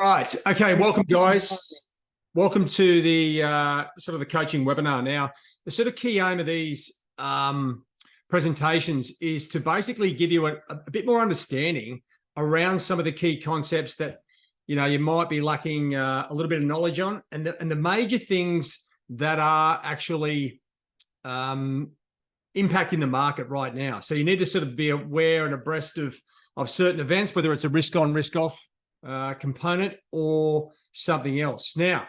Right. Okay. Welcome, guys. Welcome to the sort of the coaching webinar. Now, the sort of key aim of these presentations is to basically give you a bit more understanding around some of the key concepts that you might be lacking a little bit of knowledge on, and the major things that are actually impacting the market right now. So you need to sort of be aware and abreast of certain events, whether it's a risk on, risk off component or something else. Now,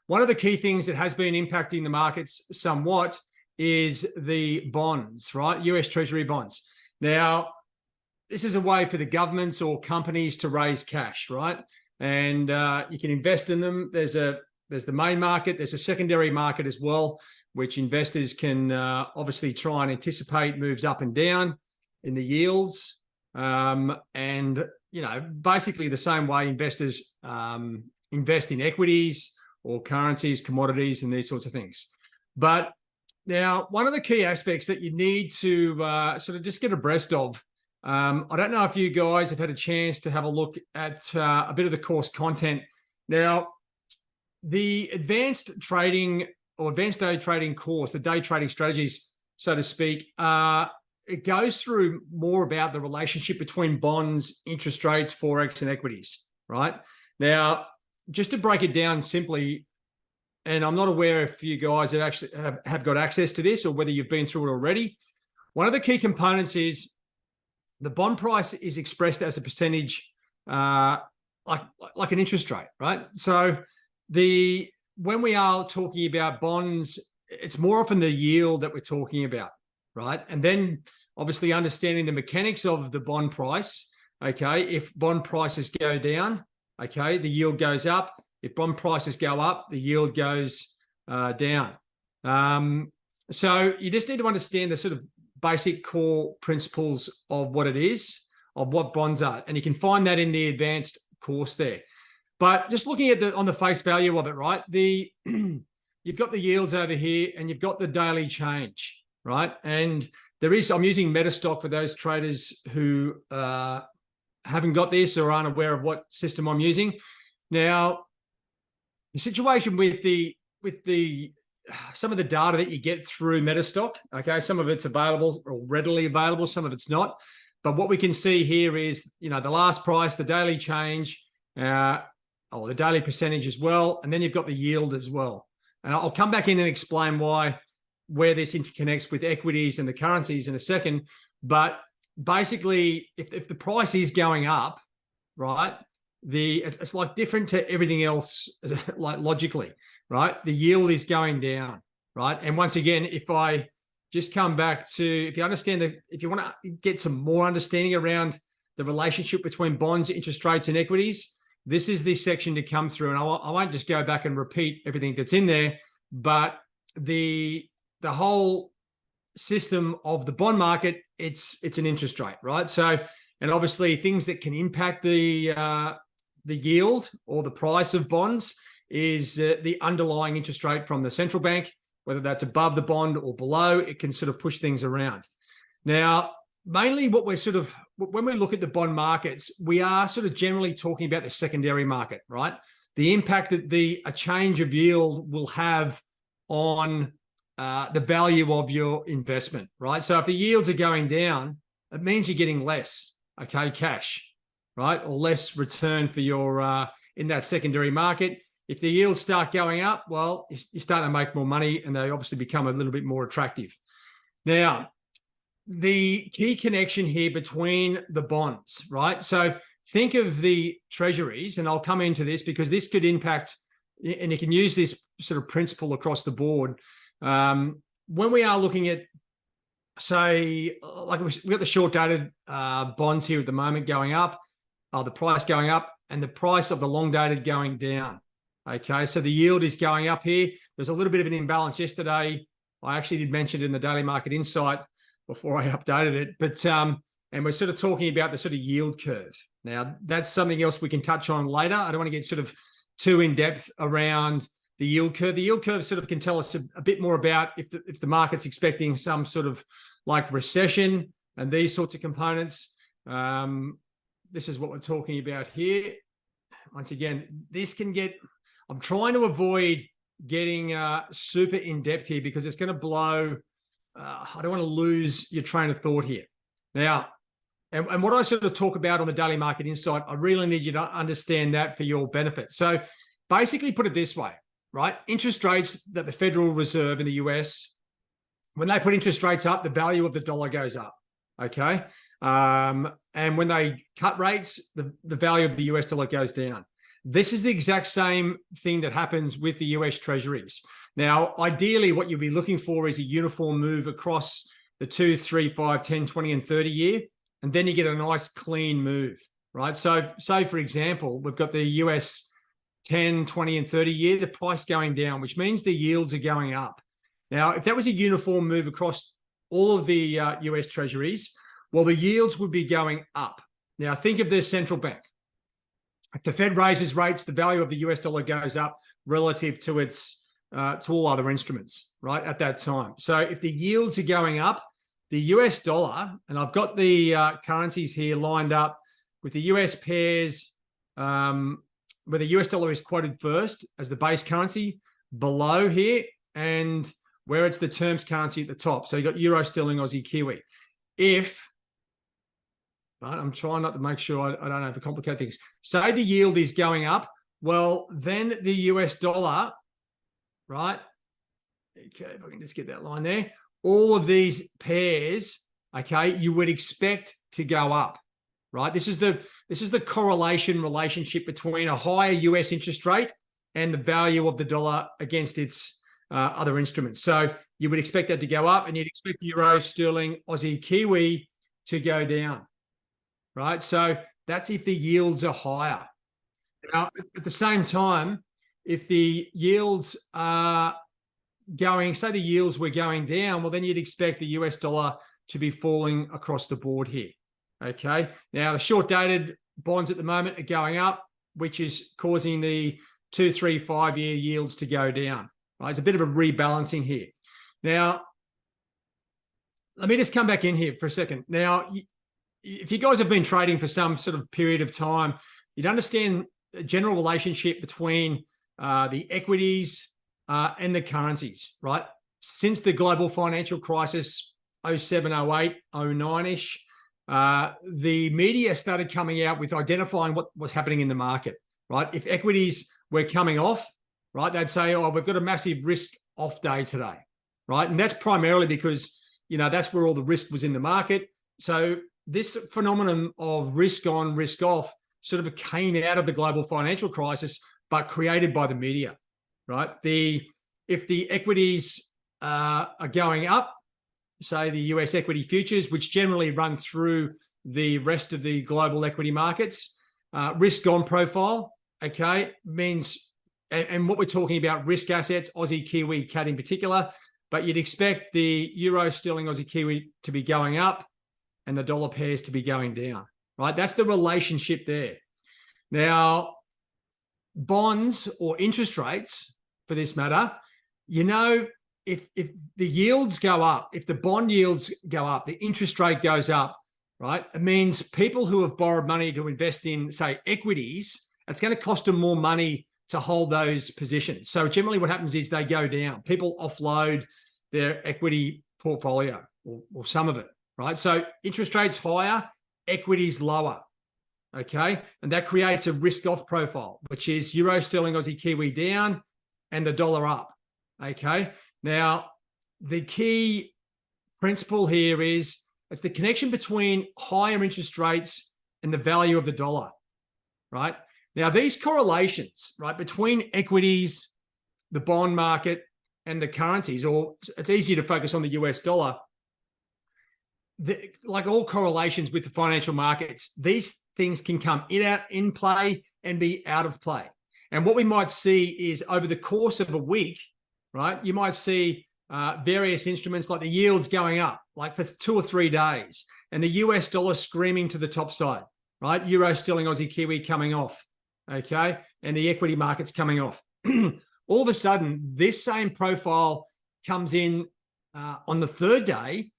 one of the key things that has been impacting the markets somewhat is the bonds, right? US Treasury bonds. Now, this is a way for the governments or companies to raise cash, right? And you can invest in them. There's the main market. There's a secondary market as well, which investors can obviously try and anticipate moves up and down in the yields. And basically the same way investors invest in equities or currencies, commodities, and these sorts of things. But now, one of the key aspects that you need to sort of just get abreast of, I don't know if you guys have had a chance to have a look at a bit of the course content. Now, the advanced trading or advanced day trading course, the day trading strategies, so to speak, it goes through more about the relationship between bonds, interest rates, Forex, and equities, right? Now, just to break it down simply, and I'm not aware if you guys have actually have got access to this or whether you've been through it already. One of the key components is the bond price is expressed as a percentage, like an interest rate, right? So when we are talking about bonds, it's more often the yield that we're talking about, right? And then obviously understanding the mechanics of the bond price. Okay, if bond prices go down, okay, the yield goes up. If bond prices go up, the yield goes down. So you just need to understand the sort of basic core principles of what it is, of what bonds are. And you can find that in the advanced course there. But just looking at on the face value of it, right? You've got the yields over here and you've got the daily change, right? And I'm using Metastock for those traders who haven't got this or aren't aware of what system I'm using. Now, the situation with some of the data that you get through Metastock, okay, some of it's available or readily available, some of it's not. But what we can see here is, the last price, the daily change, or the daily percentage as well, and then you've got the yield as well. And I'll come back in and explain where this interconnects with equities and the currencies in a second. But basically, if the price is going up, right, it's like different to everything else, like logically, right? The yield is going down, right? And once again, if I just come back to, if you want to get some more understanding around the relationship between bonds, interest rates, and equities, this is the section to come through. And I won't just go back and repeat everything that's in there, but the whole system of the bond market, it's an interest rate, right? So, and obviously things that can impact the yield or the price of bonds is the underlying interest rate from the central bank, whether that's above the bond or below. It can sort of push things around. Now, mainly when we look at the bond markets, we are sort of generally talking about the secondary market, right? The impact that a change of yield will have on the value of your investment, right? So if the yields are going down, it means you're getting less, okay, cash, right? Or less return for your, in that secondary market. If the yields start going up, well, you're starting to make more money and they obviously become a little bit more attractive. Now, the key connection here between the bonds, right? So think of the treasuries, and I'll come into this because this could impact, and you can use this sort of principle across the board. When we are looking at, say, like we've got the short-dated bonds here at the moment going up, the price going up, and the price of the long-dated going down. Okay, so the yield is going up here. There's a little bit of an imbalance yesterday. I actually did mention it in the Daily Market Insight before I updated it, but and we're sort of talking about the sort of yield curve. Now, that's something else we can touch on later. I don't want to get sort of too in depth around the yield curve. The yield curve sort of can tell us a bit more about if the market's expecting some sort of like recession and these sorts of components. This is what we're talking about here. once again, this can get, I'm trying to avoid getting super in depth here because it's going to blow. I don't want to lose your train of thought here. Now, and what I sort of talk about on the Daily Market Insight, I really need you to understand that for your benefit. So basically put it this way, right? Interest rates that the Federal Reserve in the US, when they put interest rates up, the value of the dollar goes up, okay? And when they cut rates, the value of the US dollar goes down. This is the exact same thing that happens with the US Treasuries. Now, ideally, what you'll be looking for is a uniform move across the 2, 3, 5, 10, 20, and 30 year, and then you get a nice clean move, right? So, for example, we've got the US 10, 20, and 30 year, the price going down, which means the yields are going up. Now, if that was a uniform move across all of the US Treasuries, well, the yields would be going up. Now, think of the central bank. If the Fed raises rates, the value of the US dollar goes up relative to its to all other instruments, right, at that time. So if the yields are going up, the US dollar, and I've got the currencies here lined up with the US pairs, where the US dollar is quoted first as the base currency below here, and where it's the terms currency at the top. So you've got Euro, Sterling, Aussie, Kiwi. If, right, I'm trying not to make sure I don't overcomplicate things. Say the yield is going up, well, then the US dollar, right? Okay, if I can just get that line there. All of these pairs, okay, you would expect to go up, right? This is the correlation relationship between a higher US interest rate and the value of the dollar against its other instruments. So you would expect that to go up, and you'd expect Euro, Sterling, Aussie, Kiwi to go down, right? So that's if the yields are higher. Now, at the same time, if the yields are going, say the yields were going down, well, then you'd expect the US dollar to be falling across the board here, okay? Now, the short-dated bonds at the moment are going up, which is causing the 2, 3, 5 year yields to go down, right? It's a bit of a rebalancing here. Now, let me just come back in here for a second. Now, if you guys have been trading for some sort of period of time, you'd understand the general relationship between the equities and the currencies, right? Since the global financial crisis, 07, 08, 09-ish, the media started coming out with identifying what was happening in the market, right? If equities were coming off, right, they'd say, oh, we've got a massive risk off day today, right? And that's primarily because, you know, that's where all the risk was in the market. So this phenomenon of risk on, risk off sort of came out of the global financial crisis, but created by the media, right? If the equities are going up, say the US equity futures, which generally run through the rest of the global equity markets, risk on profile, okay, means, and what we're talking about, risk assets, Aussie, Kiwi, CAD in particular, but you'd expect the Euro, Sterling, Aussie, Kiwi to be going up and the dollar pairs to be going down, right? That's the relationship there. Now, bonds or interest rates, for this matter, you know, if the yields go up, if the bond yields go up, the interest rate goes up, right? It means people who have borrowed money to invest in, say, equities, it's going to cost them more money to hold those positions. So generally what happens is they go down. People offload their equity portfolio or some of it, right? So interest rates higher, equities lower, okay? And that creates a risk-off profile, which is Euro, Sterling, Aussie, Kiwi down and the dollar up, okay? Now, the key principle here is it's the connection between higher interest rates and the value of the dollar, right? Now, these correlations, right, between equities, the bond market, and the currencies, or it's easier to focus on the US dollar, like all correlations with the financial markets, these things can come in play and be out of play. And what we might see is over the course of a week, right, you might see various instruments like the yields going up, like for 2 or 3 days, and the US dollar screaming to the top side, right? Euro, Sterling, Aussie, Kiwi coming off, okay? And the equity markets coming off. All of a sudden, this same profile comes in on the 3rd day,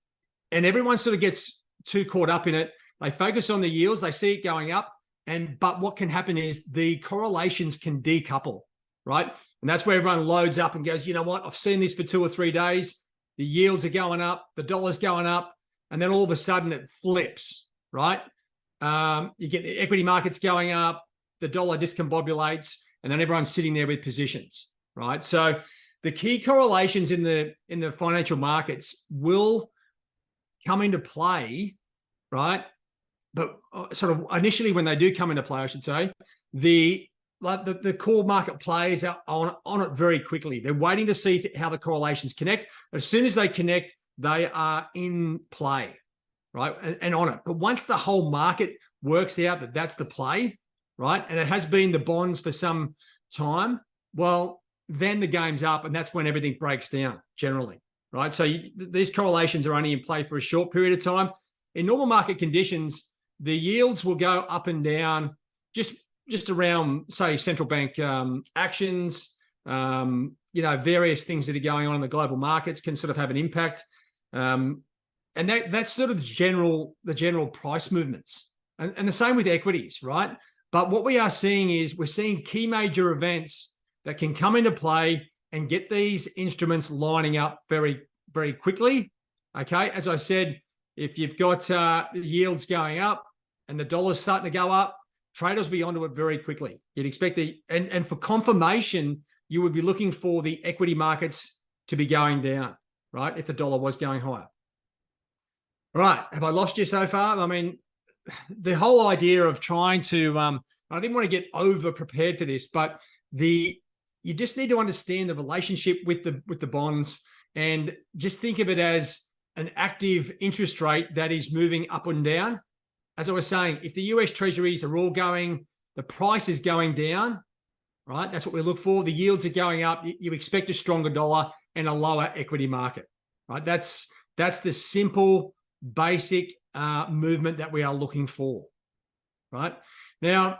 and everyone sort of gets too caught up in it. They focus on the yields, they see it going up, But what can happen is the correlations can decouple, right? And that's where everyone loads up and goes, you know what? I've seen this for 2 or 3 days. The yields are going up, the dollar's going up, and then all of a sudden it flips, right? You get the equity markets going up, the dollar discombobulates, and then everyone's sitting there with positions, right? So the key correlations in the financial markets will come into play, right? But sort of initially when they do come into play, I should say, the core market players are on it very quickly. They're waiting to see how the correlations connect. As soon as they connect, they are in play, right? And on it. But once the whole market works out that that's the play, right? And it has been the bonds for some time, well, then the game's up, and that's when everything breaks down generally, right? So these correlations are only in play for a short period of time. In normal market conditions, the yields will go up and down just around, say, central bank actions, various things that are going on in the global markets can sort of have an impact. And that's sort of the general price movements. And the same with equities, right? But what we are seeing is we're seeing key major events that can come into play and get these instruments lining up very, very quickly. Okay, as I said, if you've got the yields going up and the dollar's starting to go up, traders will be onto it very quickly. You'd expect and for confirmation, you would be looking for the equity markets to be going down, right? If the dollar was going higher. All right, have I lost you so far? I mean, the whole idea of trying to, I didn't want to get over prepared for this, but you just need to understand the relationship with the bonds and just think of it as an active interest rate that is moving up and down. As I was saying, if the US treasuries are all going, the price is going down, right? That's what we look for. The yields are going up. You expect a stronger dollar and a lower equity market, right? That's the simple, basic movement that we are looking for, right? Now,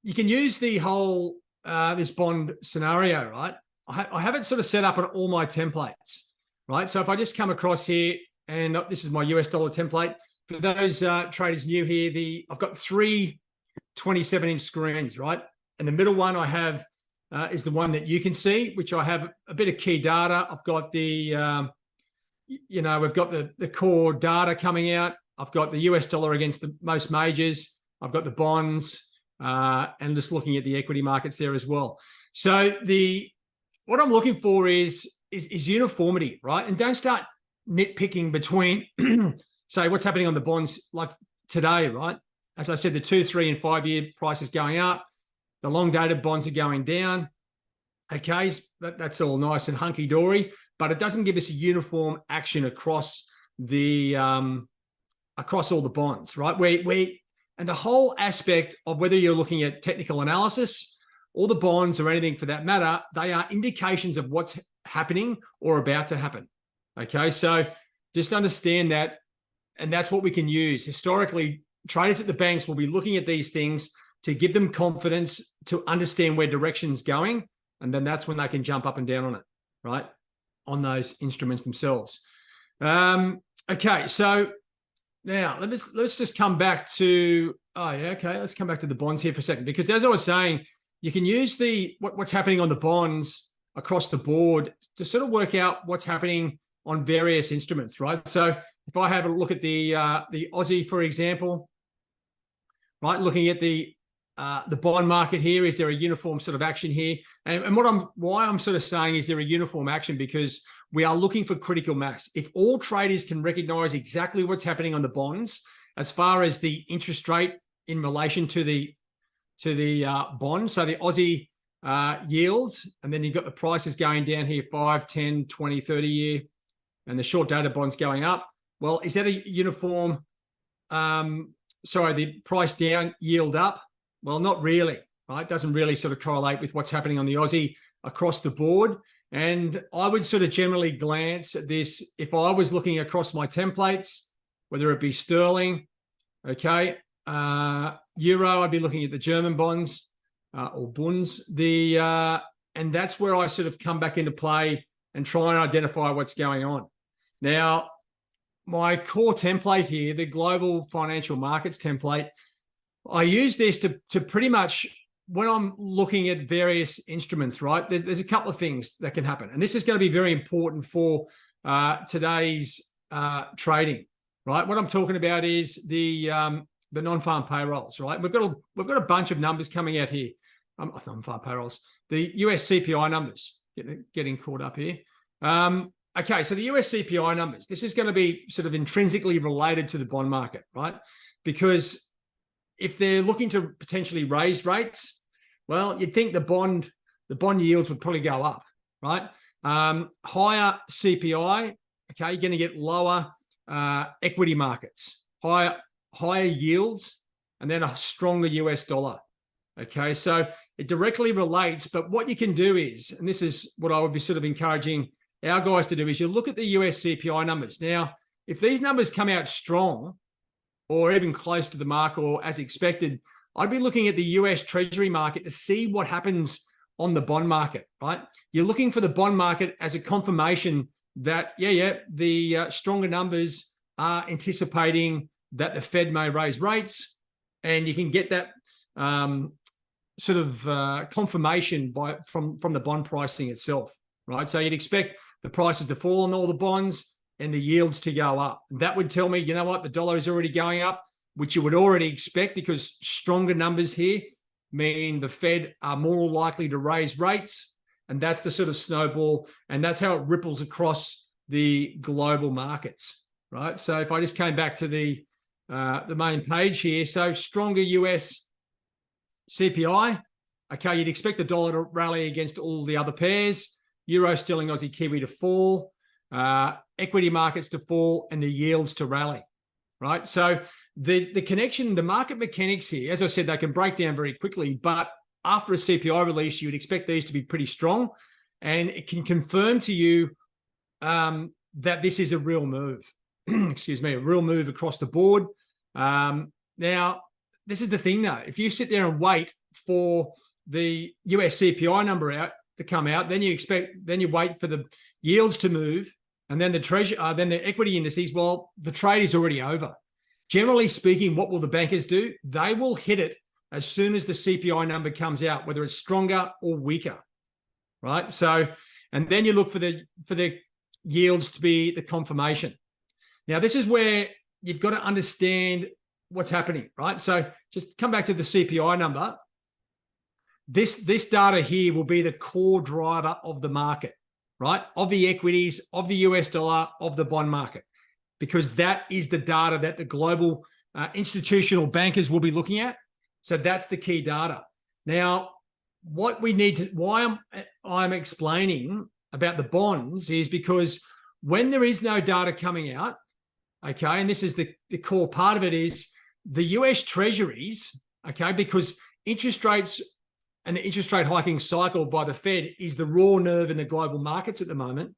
you can use the whole, this bond scenario, right? I have it sort of set up on all my templates, right? So if I just come across here, and this is my US dollar template. For those traders new here, I've got 3 27-inch screens, right? And the middle one I have is the one that you can see, which I have a bit of key data. I've got we've got the core data coming out. I've got the US dollar against the most majors. I've got the bonds and just looking at the equity markets there as well. So what I'm looking for is uniformity, right? And don't start nitpicking between, say, what's happening on the bonds like today, right? As I said, the 2, 3, and 5 year price is going up. The long dated bonds are going down. Okay, that's all nice and hunky dory, but it doesn't give us a uniform action across across all the bonds, right? And the whole aspect of whether you're looking at technical analysis or the bonds or anything for that matter, they are indications of what's happening or about to happen. Okay, so just understand that, and that's what we can use. Historically, traders at the banks will be looking at these things to give them confidence to understand where direction's going, and then that's when they can jump up and down on it, right? On those instruments themselves. Okay, so now let's just come back to, let's come back to the bonds here for a second, because as I was saying, you can use what's happening on the bonds across the board to sort of work out what's happening on various instruments, right? So if I have a look at the Aussie, for example, right, looking at the bond market here, is there a uniform sort of action here? And why I'm sort of saying is there a uniform action, because we are looking for critical mass. If all traders can recognize exactly what's happening on the bonds, as far as the interest rate in relation to the bond, so the Aussie yields, and then you've got the prices going down here, 5, 10, 20, 30 year, and the short dated bonds going up. Well, is that a uniform, the price down, yield up? Well, not really, right? It doesn't really sort of correlate with what's happening on the Aussie across the board. And I would sort of generally glance at this if I was looking across my templates, whether it be sterling, okay, euro, I'd be looking at the German bonds or bunds, and that's where I sort of come back into play and try and identify what's going on. Now, my core template here, the global financial markets template, I use this to pretty much, when I'm looking at various instruments, right, there's a couple of things that can happen. And this is going to be very important for today's trading, right? What I'm talking about is the non-farm payrolls, right? We've got a bunch of numbers coming out here. Non-farm payrolls, the US CPI numbers, getting caught up here. Okay, so the US CPI numbers, this is going to be sort of intrinsically related to the bond market, right? Because if they're looking to potentially raise rates, well, you'd think the bond yields would probably go up, right? Higher CPI, okay, you're going to get lower equity markets, higher yields, and then a stronger US dollar. Okay, so it directly relates, but what you can do is, and this is what I would be sort of encouraging our guys to do, is you look at the US CPI numbers. Now, if these numbers come out strong or even close to the mark or as expected, I'd be looking at the US Treasury market to see what happens on the bond market, right? You're looking for the bond market as a confirmation that, the stronger numbers are anticipating that the Fed may raise rates, and you can get that sort of confirmation from the bond pricing itself, right? So you'd expect the prices to fall on all the bonds and the yields to go up. That would tell me, you know what, the dollar is already going up, which you would already expect, because stronger numbers here mean the Fed are more likely to raise rates, and that's the sort of snowball, and that's how it ripples across the global markets, right? So if I just came back to the main page here, so stronger US CPI, okay, you'd expect the dollar to rally against all the other pairs, Euro, Sterling, Aussie, Kiwi to fall, equity markets to fall, and the yields to rally, right? So the connection, the market mechanics here, as I said, they can break down very quickly, but after a CPI release, you would expect these to be pretty strong, and it can confirm to you that this is a real move. Excuse me, a real move across the board. Now, this is the thing though. If you sit there and wait for the US CPI number to come out, then you wait for the yields to move, and then then the equity indices. Well, the trade is already over. Generally speaking, what will the bankers do? They will hit it as soon as the CPI number comes out, whether it's stronger or weaker, right? So, and then you look for the yields to be the confirmation. Now, this is where you've got to understand what's happening, right? So just come back to the CPI number. This data here will be the core driver of the market, right? Of the equities, of the US dollar, of the bond market, because that is the data that the global institutional bankers will be looking at. So that's the key data. Now, what we need to, why I'm explaining about the bonds is because when there is no data coming out, okay, and this is the core part of it, is the US treasuries, okay, because interest rates and the interest rate hiking cycle by the Fed is the raw nerve in the global markets at the moment.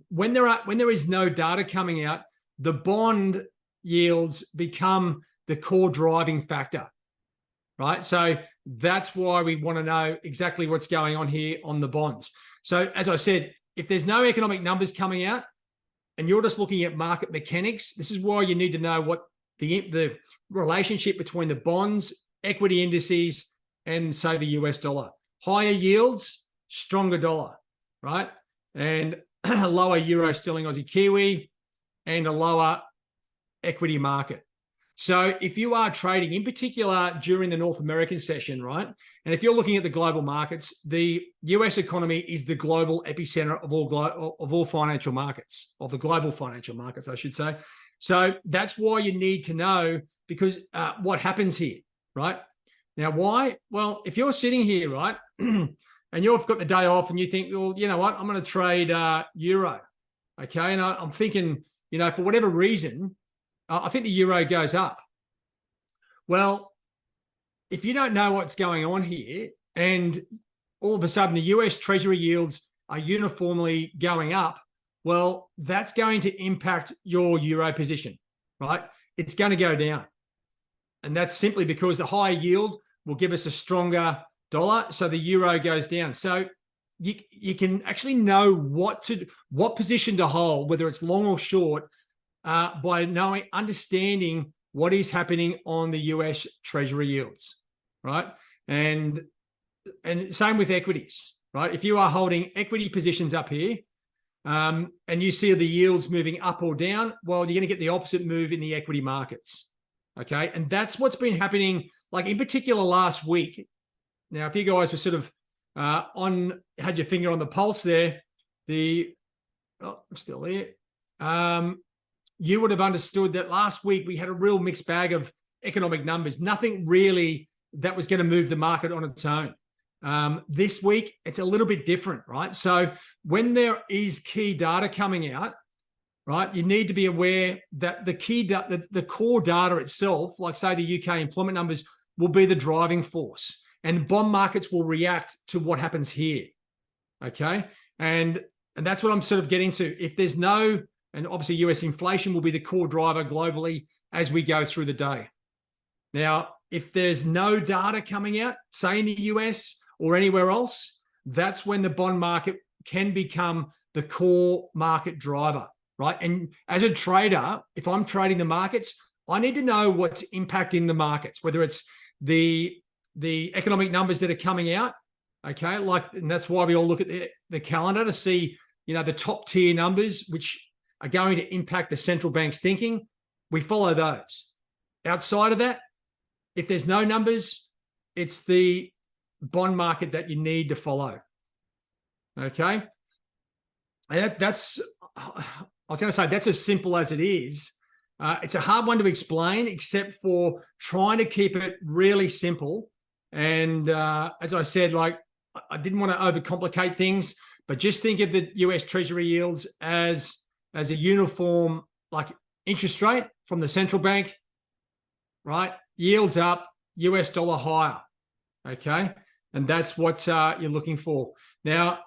When there is no data coming out, the bond yields become the core driving factor, right? So that's why we want to know exactly what's going on here on the bonds. So as I said, if there's no economic numbers coming out and you're just looking at market mechanics, this is why you need to know what the relationship between the bonds, equity indices, and say the US dollar. Higher yields, stronger dollar, right? And a lower Euro, Sterling, Aussie, Kiwi, and a lower equity market. So if you are trading, in particular during the North American session, right? And if you're looking at the global markets, the US economy is the global epicenter of all financial markets, of the global financial markets, I should say. So that's why you need to know, because what happens here, right? Now, why? Well, if you're sitting here, right, and you've got the day off and you think, well, you know what, I'm going to trade Euro, okay? And I'm thinking, you know, for whatever reason, I think the Euro goes up. Well, if you don't know what's going on here and all of a sudden the US Treasury yields are uniformly going up, well, that's going to impact your Euro position, right? It's going to go down. And that's simply because the higher yield will give us a stronger dollar, so the Euro goes down. So you can actually know what position to hold, whether it's long or short, by understanding what is happening on the US Treasury yields, right? And same with equities, right? If you are holding equity positions up here, and you see the yields moving up or down, well, you're going to get the opposite move in the equity markets, okay? And that's what's been happening, like in particular last week. Now, if you guys were sort of had your finger on the pulse there, I'm still there. You would have understood that last week we had a real mixed bag of economic numbers. Nothing really that was going to move the market on its own. This week, it's a little bit different, right? So when there is key data coming out, right, you need to be aware that the core data itself, like say the UK employment numbers, will be the driving force, and bond markets will react to what happens here, okay? And that's what I'm sort of getting to. If there's no, and obviously US inflation will be the core driver globally as we go through the day. Now, if there's no data coming out, say in the US or anywhere else, that's when the bond market can become the core market driver, right? And as a trader, if I'm trading the markets, I need to know what's impacting the markets, whether it's the economic numbers that are coming out, okay? And that's why we all look at the calendar to see, the top tier numbers, which are going to impact the central bank's thinking. We follow those. Outside of that, if there's no numbers, it's the bond market that you need to follow. Okay. And that's, I was going to say, that's as simple as it is. It's a hard one to explain, except for trying to keep it really simple. And as I said, like, I didn't want to overcomplicate things, but just think of the US Treasury yields as a uniform, like, interest rate from the central bank, right? Yields up, US dollar higher. Okay. And that's what you're looking for. Now,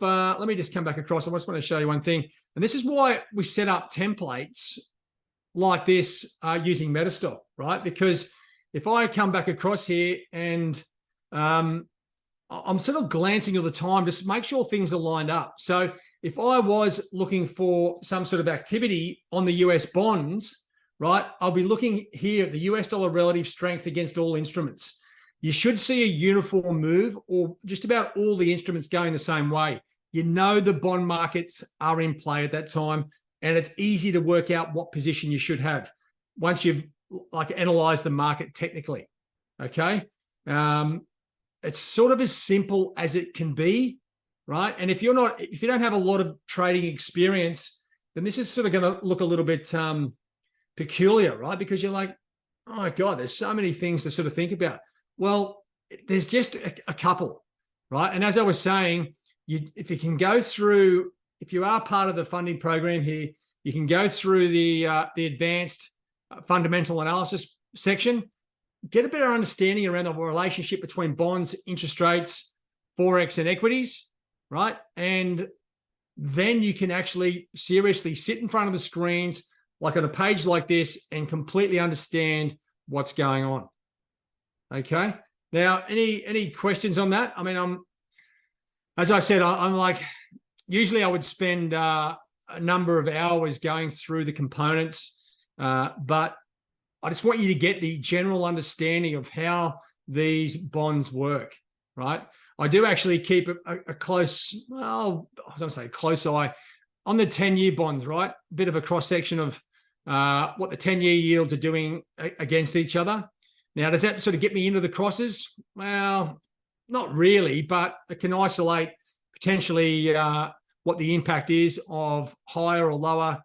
let me just come back across. I just want to show you one thing. And this is why we set up templates like this using Metastock, right? Because if I come back across here and I'm sort of glancing all the time, just make sure things are lined up. So if I was looking for some sort of activity on the US bonds, right, I'll be looking here at the US dollar relative strength against all instruments. You should see a uniform move, or just about all the instruments going the same way. The bond markets are in play at that time, and it's easy to work out what position you should have once you've analyzed the market technically. Okay. It's sort of as simple as it can be, right? And if you don't have a lot of trading experience, then this is sort of going to look a little bit peculiar, right? Because you're like, oh my God, there's so many things to sort of think about. Well, there's just a couple, right? And as I was saying, if you are part of the funding program here, you can go through the advanced fundamental analysis section, get a better understanding around the relationship between bonds, interest rates, Forex, and equities, right? And then you can actually seriously sit in front of the screens, like on a page like this, and completely understand what's going on. Okay. Now, any questions on that? I mean, as I said, I'm like, usually I would spend a number of hours going through the components, but I just want you to get the general understanding of how these bonds work, right? I do actually keep a close, well, I was going to say close eye on the 10-year bonds, right? A bit of a cross section of what the 10-year yields are doing against each other. Now, does that sort of get me into the crosses? Well, not really, but it can isolate potentially what the impact is of higher or lower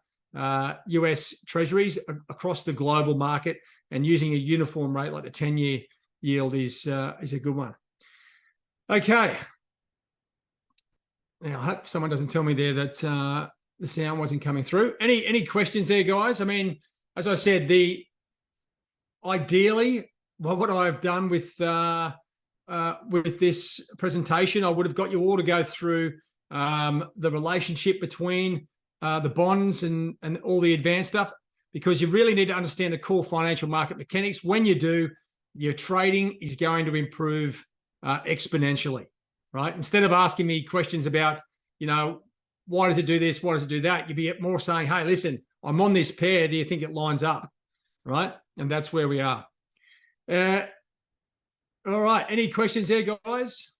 US treasuries across the global market, and using a uniform rate like the 10-year yield is a good one. Okay. Now, I hope someone doesn't tell me there that the sound wasn't coming through. Any questions there, guys? I mean, as I said, ideally, what I've done with this presentation, I would have got you all to go through the relationship between the bonds and all the advanced stuff, because you really need to understand the core financial market mechanics. When you do, your trading is going to improve exponentially, right? Instead of asking me questions about, why does it do this? Why does it do that? You'd be more saying, hey, listen, I'm on this pair. Do you think it lines up? right? And that's where we are. All right. Any questions there, guys?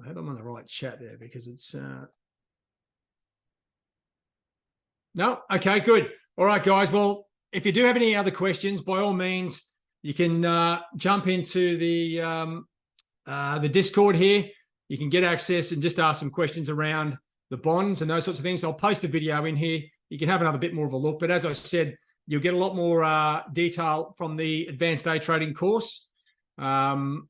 I hope I'm on the right chat there because it's no. Okay, good. All right, guys. Well, if you do have any other questions, by all means, you can jump into the Discord here. You can get access and just ask some questions around the bonds and those sorts of things. I'll post the video in here. You can have another bit more of a look. But as I said, you'll get a lot more detail from the advanced day trading course. And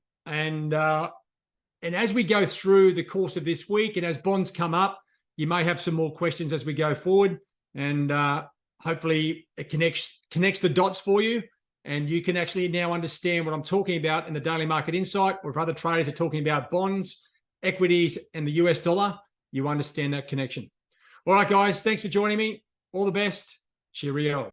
as we go through the course of this week and as bonds come up, you may have some more questions as we go forward. And hopefully it connects the dots for you. And you can actually now understand what I'm talking about in the Daily Market Insight, or if other traders are talking about bonds, equities, and the US dollar, you understand that connection. All right, guys, thanks for joining me. All the best. Cheerio.